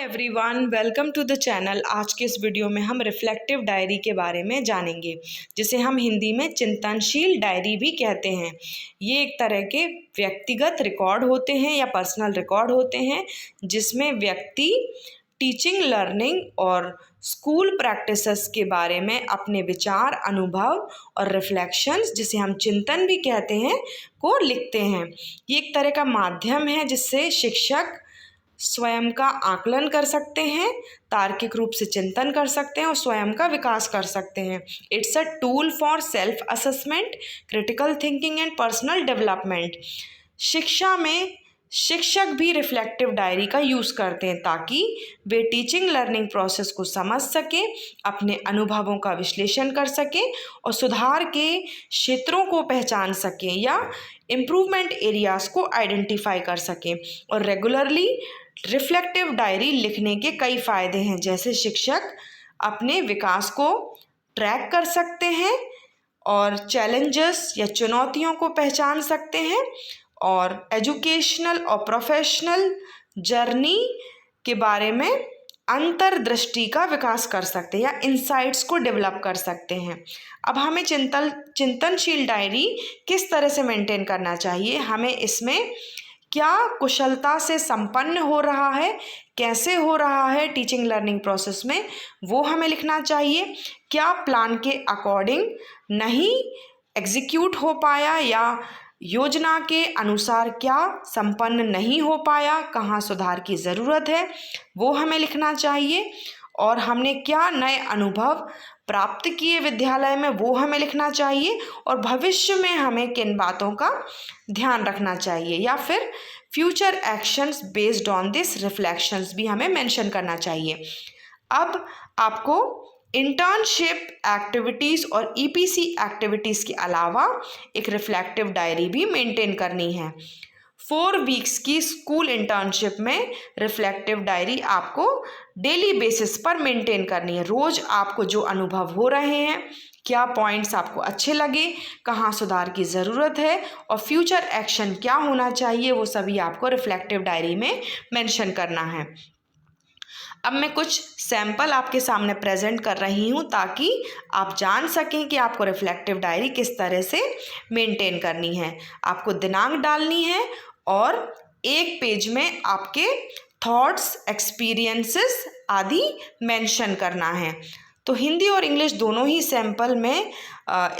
Everyone, welcome to the channel. आज के इस वीडियो में हम रिफ्लेक्टिव डायरी के बारे में जानेंगे, जिसे हम हिंदी में चिंतनशील डायरी भी कहते हैं। ये एक तरह के व्यक्तिगत रिकॉर्ड होते हैं या पर्सनल रिकॉर्ड होते हैं, जिसमें व्यक्ति टीचिंग, लर्निंग और स्कूल प्रैक्टिसेस के बारे में अपने विचार, अनुभव और रिफ्लेक्शंस, जिसे हम चिंतन भी कहते हैं, को लिखते हैं। ये एक तरह का माध्यम है जिससे शिक्षक स्वयं का आकलन कर सकते हैं, तार्किक रूप से चिंतन कर सकते हैं और स्वयं का विकास कर सकते हैं। It's a tool for self assessment, critical thinking and personal development. शिक्षा में शिक्षक भी रिफ्लेक्टिव डायरी का यूज़ करते हैं ताकि वे टीचिंग लर्निंग प्रोसेस को समझ सकें, अपने अनुभवों का विश्लेषण कर सकें और सुधार के क्षेत्रों को पहचान सकें या इम्प्रूवमेंट एरियाज़ को आइडेंटिफाई कर सकें। और रेगुलरली रिफ्लेक्टिव डायरी लिखने के कई फ़ायदे हैं, जैसे शिक्षक अपने विकास को ट्रैक कर सकते हैं और चैलेंजेस या चुनौतियों को पहचान सकते हैं और एजुकेशनल और प्रोफेशनल जर्नी के बारे में अंतर्दृष्टि का विकास कर सकते हैं या इंसाइट्स को डेवलप कर सकते हैं। अब हमें चिंतनशील डायरी किस तरह से मेंटेन करना चाहिए, हमें इसमें क्या कुशलता से संपन्न हो रहा है, कैसे हो रहा है टीचिंग लर्निंग प्रोसेस में, वो हमें लिखना चाहिए। क्या प्लान के अकॉर्डिंग नहीं एग्जीक्यूट हो पाया या योजना के अनुसार क्या संपन्न नहीं हो पाया, कहाँ सुधार की ज़रूरत है, वो हमें लिखना चाहिए। और हमने क्या नए अनुभव प्राप्त किए विद्यालय में, वो हमें लिखना चाहिए। और भविष्य में हमें किन बातों का ध्यान रखना चाहिए या फिर future actions based on this reflections भी हमें मेंशन करना चाहिए। अब आपको इंटर्नशिप एक्टिविटीज़ और ईपीसी एक्टिविटीज़ के अलावा एक रिफ्लेक्टिव डायरी भी मेंटेन करनी है। 4 वीक्स की स्कूल इंटर्नशिप में रिफ्लेक्टिव डायरी आपको डेली बेसिस पर मेंटेन करनी है। रोज़ आपको जो अनुभव हो रहे हैं, क्या पॉइंट्स आपको अच्छे लगे, कहाँ सुधार की ज़रूरत है और फ्यूचर एक्शन क्या होना चाहिए, वो सभी आपको रिफ्लेक्टिव डायरी में मेंशन करना है। अब मैं कुछ सैंपल आपके सामने प्रेजेंट कर रही हूँ ताकि आप जान सकें कि आपको रिफ्लेक्टिव डायरी किस तरह से मेंटेन करनी है। आपको दिनांक डालनी है और एक पेज में आपके थॉट्स, एक्सपीरियंसेस आदि मेंशन करना है। तो हिंदी और इंग्लिश दोनों ही सैंपल में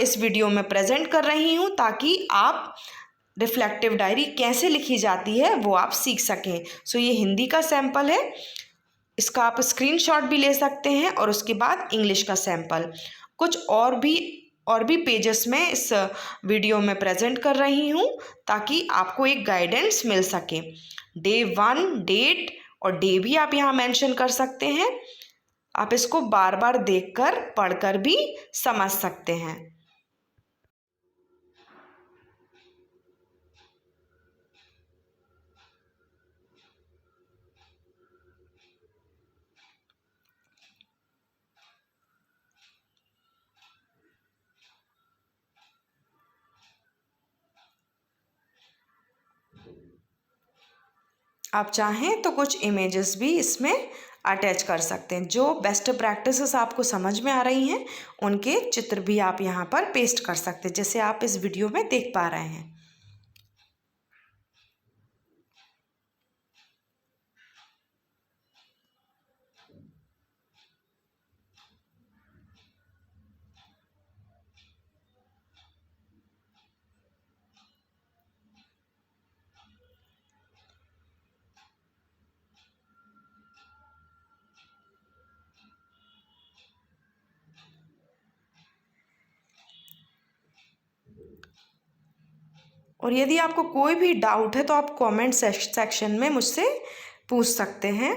इस वीडियो में प्रेजेंट कर रही हूँ ताकि आप रिफ्लेक्टिव डायरी कैसे लिखी जाती है वो आप सीख सकें। सो ये हिंदी का सैंपल है, इसका आप स्क्रीनशॉट भी ले सकते हैं और उसके बाद इंग्लिश का सैंपल। कुछ और भी पेजेस में इस वीडियो में प्रेजेंट कर रही हूँ ताकि आपको एक गाइडेंस मिल सके। डे 1 डेट और डे भी आप यहाँ मेंशन कर सकते हैं। आप इसको बार बार देखकर पढ़कर भी समझ सकते हैं। आप चाहें तो कुछ इमेजेस भी इसमें अटैच कर सकते हैं। जो बेस्ट प्रैक्टिसेस आपको समझ में आ रही हैं उनके चित्र भी आप यहाँ पर पेस्ट कर सकते हैं, जैसे आप इस वीडियो में देख पा रहे हैं। और यदि आपको कोई भी डाउट है तो आप कमेंट सेक्शन में मुझसे पूछ सकते हैं।